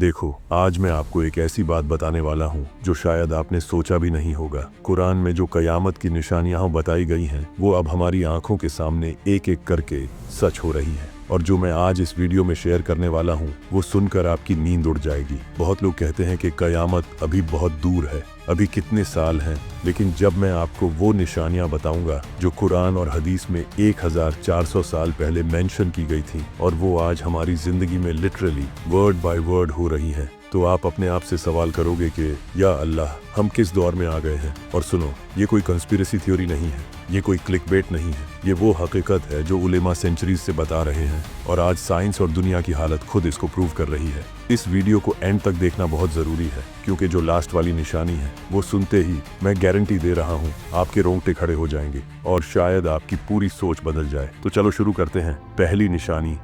देखो, आज मैं आपको एक ऐसी बात बताने वाला हूँ जो शायद आपने सोचा भी नहीं होगा। कुरान में जो कयामत की निशानियां बताई गई हैं, वो अब हमारी आंखों के सामने एक एक करके सच हो रही हैं। और जो मैं आज इस वीडियो में शेयर करने वाला हूँ, वो सुनकर आपकी नींद उड़ जाएगी। बहुत लोग कहते हैं कि कयामत अभी बहुत दूर है, अभी कितने साल हैं, लेकिन जब मैं आपको वो निशानियां बताऊंगा जो कुरान और हदीस में 1400 साल पहले मेंशन की गई थी और वो आज हमारी जिंदगी में लिटरली वर्ड बाय वर्ड हो रही हैं, तो आप अपने आप से सवाल करोगे कि या अल्लाह, हम किस दौर में आ गए हैं। और सुनो, ये कोई कंस्पिरेसी थ्योरी नहीं है, ये कोई क्लिकबेट नहीं है, ये वो हकीकत है जो उलेमा सेंचुरीज से बता रहे हैं और आज साइंस और दुनिया की हालत खुद इसको प्रूव कर रही है। इस वीडियो को एंड तक देखना बहुत जरूरी है, क्योंकि जो लास्ट वाली निशानी है वो सुनते ही मैं गारंटी दे रहा हूँ आपके रोंगटे खड़े हो जाएंगे और शायद आपकी पूरी सोच बदल जाए। तो चलो शुरू करते हैं। पहली निशानी,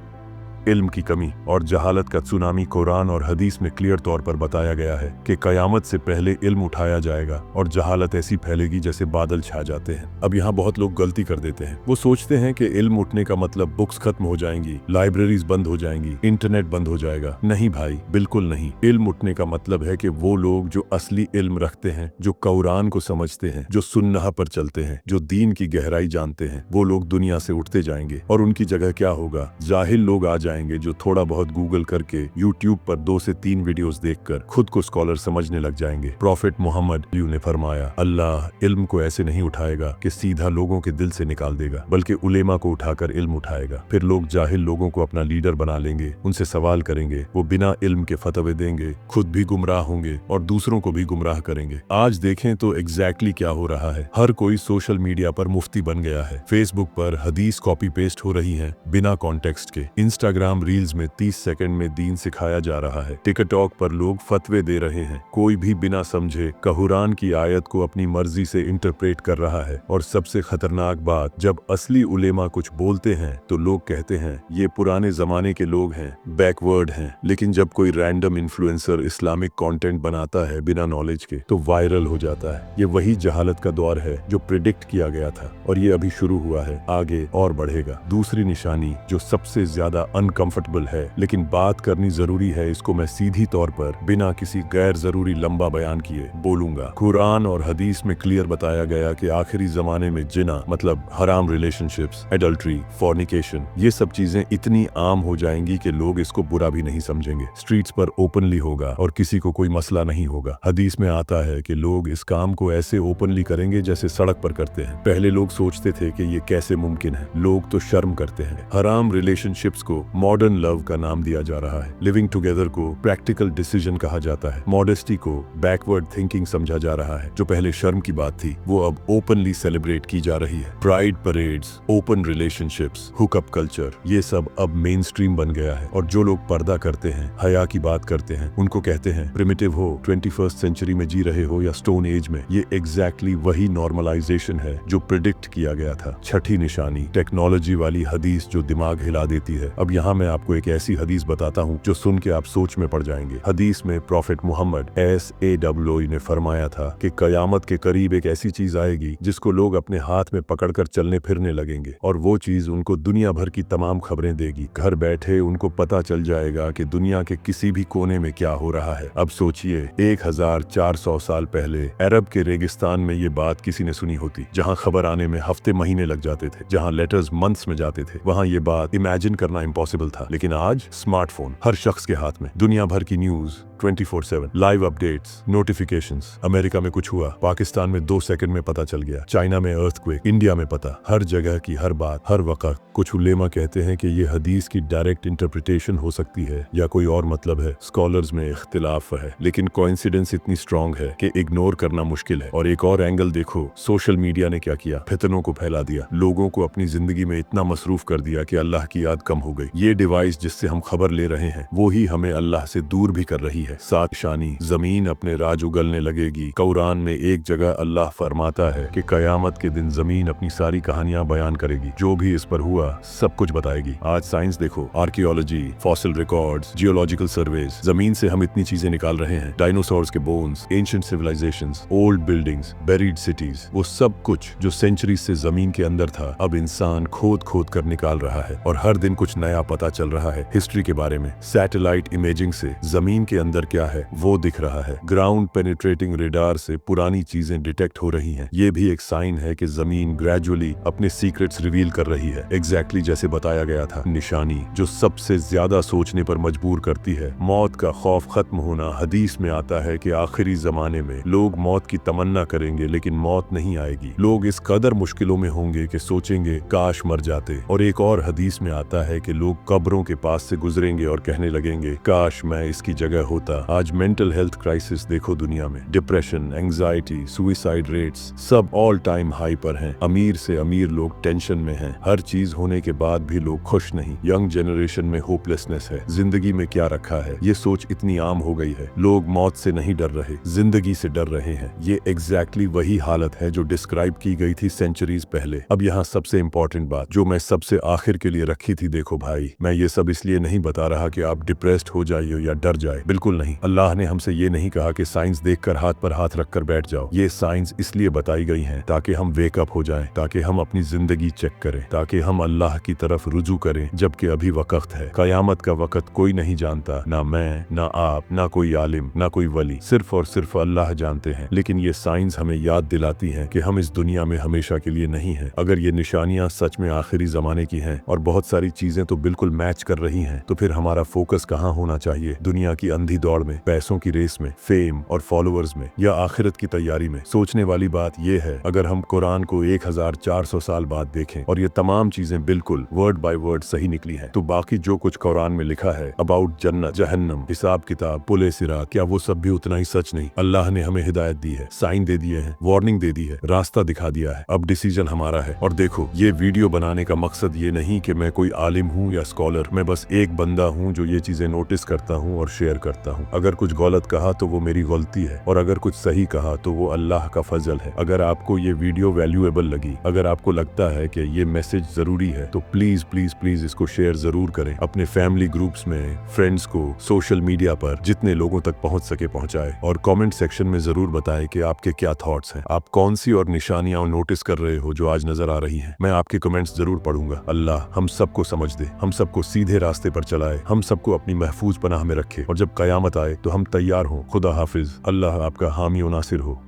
इल्म की कमी और जहालत का सुनामी। कुरान और हदीस में क्लियर तौर पर बताया गया है कि कयामत से पहले इल्म उठाया जाएगा और जहालत ऐसी फैलेगी जैसे बादल छा जाते हैं। अब यहाँ बहुत लोग गलती कर देते हैं। वो सोचते हैं कि इल्म उठने का मतलब बुक्स खत्म हो जाएंगी, लाइब्रेरीज बंद हो जाएंगी, इंटरनेट बंद हो जाएगा। नहीं भाई, बिल्कुल नहीं। इल्म उठने का मतलब है कि वो लोग जो असली इल्म रखते हैं, जो कुरान को समझते हैं, जो सुन्नह पर चलते हैं, जो दीन की गहराई जानते हैं, वो लोग दुनिया से उठते जाएंगे और उनकी जगह क्या होगा? जाहिल लोग आ जाएंगे जो थोड़ा बहुत गूगल करके यूट्यूब पर 2 से 3 वीडियोस देखकर खुद को स्कॉलर समझने लग जाएंगे। प्रॉफेट मोहम्मद ने फरमाया, अल्लाह इल्म को ऐसे नहीं उठाएगा कि सीधा लोगों के दिल से निकाल देगा, बल्कि उलेमा को उठाकर इल्म उठाएगा। फिर लोग जाहिल लोगों को अपना लीडर बना लेंगे, उनसे सवाल करेंगे, वो बिना इल्म के फतवे देंगे, खुद भी गुमराह होंगे और दूसरों को भी गुमराह करेंगे। आज देखें तो एग्जैक्टली क्या हो रहा है। हर कोई सोशल मीडिया पर मुफ्ती बन गया है। फेसबुक पर हदीस कॉपी पेस्ट हो रही है बिना कॉन्टेक्स्ट के। इंस्टाग्राम रील्स में 30 सेकंड में दीन सिखाया जा रहा है। टिकटॉक पर लोग फतवे दे रहे हैं, कोई भी बिना समझे कुरान की आयत को अपनी मर्जी से इंटरप्रेट कर रहा है। और सबसे खतरनाक बात, जब असली उलेमा कुछ बोलते हैं तो लोग कहते हैं ये पुराने जमाने के लोग हैं, बैकवर्ड हैं। लेकिन जब कोई रैंडम इन्फ्लुएंसर इस्लामिक कंटेंट बनाता है बिना नॉलेज के, तो वायरल हो जाता है। ये वही जहालत का दौर है जो प्रिडिक्ट किया गया था और ये अभी शुरू हुआ है, आगे और बढ़ेगा। दूसरी निशानी जो सबसे ज्यादा अनकंफर्टेबल है, लेकिन बात करनी जरूरी है, इसको मैं सीधी तौर पर बिना किसी गैर जरूरी लंबा बयान किए बोलूंगा। कुरान और हदीस में क्लियर बताया गया कि आखिरी जमाने में जिना मतलब हराम रिलेशनशिप्स, एडल्ट्री, फॉर्निकेशन, ये सब चीजें इतनी आम हो जाएंगी कि लोग इसको बुरा भी नहीं समझेंगे। स्ट्रीट्स पर ओपनली होगा और किसी को कोई मसला नहीं होगा। हदीस में आता है कि लोग इस काम को ऐसे ओपनली करेंगे जैसे सड़क पर करते हैं। पहले लोग सोचते थे कि ये कैसे मुमकिन है, लोग तो शर्म करते हैं। हराम रिलेशनशिप्स को मॉडर्न लव का नाम दिया जा रहा है। लिविंग टुगेदर को प्रैक्टिकल डिसीजन कहा जाता है। मॉडेस्टी को बैकवर्ड थिंकिंग समझा जा रहा है। जो पहले शर्म की बात थी वो अब ओपनली सेलिब्रेट की जा रही है। Pride parades, open relationships, hookup culture, ये सब अब मेन स्ट्रीम बन गया है। और जो लोग पर्दा करते हैं, हया की बात करते हैं, उनको कहते हैं प्रिमिटिव हो, 21st सेंचुरी में जी रहे हो या स्टोन एज में। ये एग्जैक्टली वही नॉर्मलाइजेशन है जो प्रिडिक्ट किया गया था। छठी निशानी, टेक्नोलॉजी वाली हदीस जो दिमाग हिला देती है। अब यहाँ मैं आपको एक ऐसी हदीस बताता हूँ जो सुन के आप सोच में पड़ जाएंगे। हदीस में प्रॉफेट मोहम्मद SAW ने फरमाया था कि कयामत के करीब एक ऐसी चीज आएगी जिसको लोग अपने हाथ में पकड़कर चलने फिरने लगेंगे और वो चीज उनको दुनिया भर की तमाम खबरें देगी। घर बैठे उनको पता चल जाएगा कि दुनिया के किसी भी कोने में क्या हो रहा है। अब सोचिए, 1400 साल पहले अरब के रेगिस्तान में ये बात किसी ने सुनी होती, जहाँ खबर आने में हफ्ते महीने लग जाते थे, जहाँ लेटर्स मंथ्स में जाते थे, वहाँ ये बात इमेजिन करना इम्पॉसिबल था। लेकिन आज स्मार्टफोन हर शख्स के हाथ में, दुनिया भर की news 24/7, live updates, notifications. America में कुछ हुआ, पाकिस्तान में 2 सेकंड में पता चल गया। चाइना में अर्थक्वेक, इंडिया में पता। हर जगह की हर बात, हर वक्त। कुछ उलेमा कहते हैं कि ये हदीस की डायरेक्ट इंटरप्रिटेशन हो सकती है या कोई और मतलब है। स्कॉलर्स में इख्तिलाफ है, लेकिन कोइंसिडेंस इतनी स्ट्रॉन्ग है कि इग्नोर करना मुश्किल है। और एक और एंगल देखो, सोशल मीडिया ने क्या किया, फितनों को फैला दिया। लोगों को अपनी जिंदगी में इतना मसरूफ कर दिया कि अल्लाह की याद कम हो गई। ये डिवाइस जिससे हम खबर ले रहे हैं, वो ही हमें अल्लाह से दूर भी कर रही है। है। 7 निशानी, जमीन अपने राज उगलने लगेगी। कुरान में एक जगह अल्लाह फरमाता है कि कयामत के दिन जमीन अपनी सारी कहानियां बयान करेगी, जो भी इस पर हुआ सब कुछ बताएगी। आज साइंस देखो, archaeology, fossil records, geological surveys, जमीन से हम इतनी चीजें निकाल रहे हैं। डायनासोर्स के bones, ancient civilisations, old buildings, buried cities, वो सब कुछ जो सेंचुरी से जमीन के अंदर था, अब इंसान खोद खोद कर निकाल रहा है और हर दिन कुछ नया पता चल रहा है हिस्ट्री के बारे में। सैटेलाइट इमेजिंग से जमीन के अंदर क्या है वो दिख रहा है। ग्राउंड पेनिट्रेटिंग रेडार से पुरानी चीजें डिटेक्ट हो रही हैं। ये भी एक साइन है कि जमीन ग्रेजुअली अपने सीक्रेट्स रिवील कर रही है, एग्जैक्टली जैसे बताया गया था। निशानी जो सबसे ज्यादा सोचने पर मजबूर करती है, मौत का खौफ खत्म होना। हदीस में आता है कि आखिरी जमाने में लोग मौत की तमन्ना करेंगे लेकिन मौत नहीं आएगी। लोग इस कदर मुश्किलों में होंगे कि सोचेंगे काश मर जाते। और एक और हदीस में आता है कि लोग कब्रों के पास से गुजरेंगे और कहने लगेंगे काश मैं इसकी जगह होता। आज मेंटल हेल्थ क्राइसिस देखो दुनिया में, डिप्रेशन, एंजाइटी, सुइसाइड रेट्स सब ऑल टाइम हाई पर हैं। अमीर से अमीर लोग टेंशन में हैं। हर चीज होने के बाद भी लोग खुश नहीं। यंग जनरेशन में होपलेसनेस है। जिंदगी में क्या रखा है, ये सोच इतनी आम हो गई है। लोग मौत से नहीं डर रहे, जिंदगी से डर रहे हैं। ये एग्जैक्टली वही हालत है जो डिस्क्राइब की गई थी सेंचुरीज पहले। अब यहाँ सबसे इंपॉर्टेंट बात जो मैं सबसे आखिर के लिए रखी थी, देखो भाई, मैं ये सब इसलिए नहीं बता रहा कि आप डिप्रेस्ड हो जाइए या डर जाए, बिल्कुल नहीं। अल्लाह ने हमसे ये नहीं कहा कि साइंस देखकर हाथ पर हाथ रखकर बैठ जाओ। ये साइंस इसलिए बताई गई है ताकि हम वेकअप हो जाएं, ताकि हम अपनी जिंदगी चेक करें, ताकि हम अल्लाह की तरफ रुजू करें, जबकि अभी वक्त है। कयामत का वक्त कोई नहीं जानता, ना मैं, ना आप, ना कोई आलिम, ना कोई वली, सिर्फ और सिर्फ अल्लाह जानते हैं। लेकिन ये साइंस हमें याद दिलाती है कि हम इस दुनिया में हमेशा के लिए नहीं है। अगर ये निशानियां सच में आखिरी जमाने की हैं और बहुत सारी चीजें तो बिल्कुल मैच कर रही हैं, तो फिर हमारा फोकस कहाँ होना चाहिए? दुनिया की अंधी दौड़ में, पैसों की रेस में, फेम और फॉलोअर्स में, या आखिरत की तैयारी में? सोचने वाली बात यह है, अगर हम कुरान को 1400 साल बाद देखें और ये तमाम चीजें बिल्कुल वर्ड बाय वर्ड सही निकली हैं, तो बाकी जो कुछ कुरान में लिखा है अबाउट जन्नत, जहन्नम, हिसाब किताब, पुले सिरात, क्या वो सब भी उतना ही सच नहीं? अल्लाह ने हमें हिदायत दी है, साइन दे दिए हैं, वार्निंग दे दी है, रास्ता दिखा दिया है। अब डिसीजन हमारा है। और देखो, ये वीडियो बनाने का मकसद ये नहीं कि मैं कोई आलिम हूँ या स्कॉलर। मैं बस एक बंदा हूँ जो ये चीजें नोटिस करता हूँ और शेयर करता हूँ। अगर कुछ गलत कहा तो वो मेरी गलती है, और अगर कुछ सही कहा तो वो अल्लाह का फजल है। अगर आपको ये वीडियो वैल्यूएबल लगी, अगर आपको लगता है कि ये मैसेज जरूरी है, तो प्लीज प्लीज प्लीज इसको शेयर जरूर करें। अपने फैमिली ग्रुप्स में, फ्रेंड्स को, सोशल मीडिया पर जितने लोगों तक पहुंच सके पहुंचाए। और कमेंट सेक्शन में जरूर बताएं कि आपके क्या थॉट्स हैं। आप कौन सी और निशानियां नोटिस कर रहे हो जो आज नजर आ रही हैं। मैं आपके कमेंट्स जरूर पढ़ूंगा। अल्लाह हम सबको समझ दे, हम सबको सीधे रास्ते पर चलाए, हम सबको अपनी महफूज पनाह में रखे, और जब कयामत आए तो हम तैयार हों। खुदा हाफिज। अल्लाह आपका हामी और नासिर हो।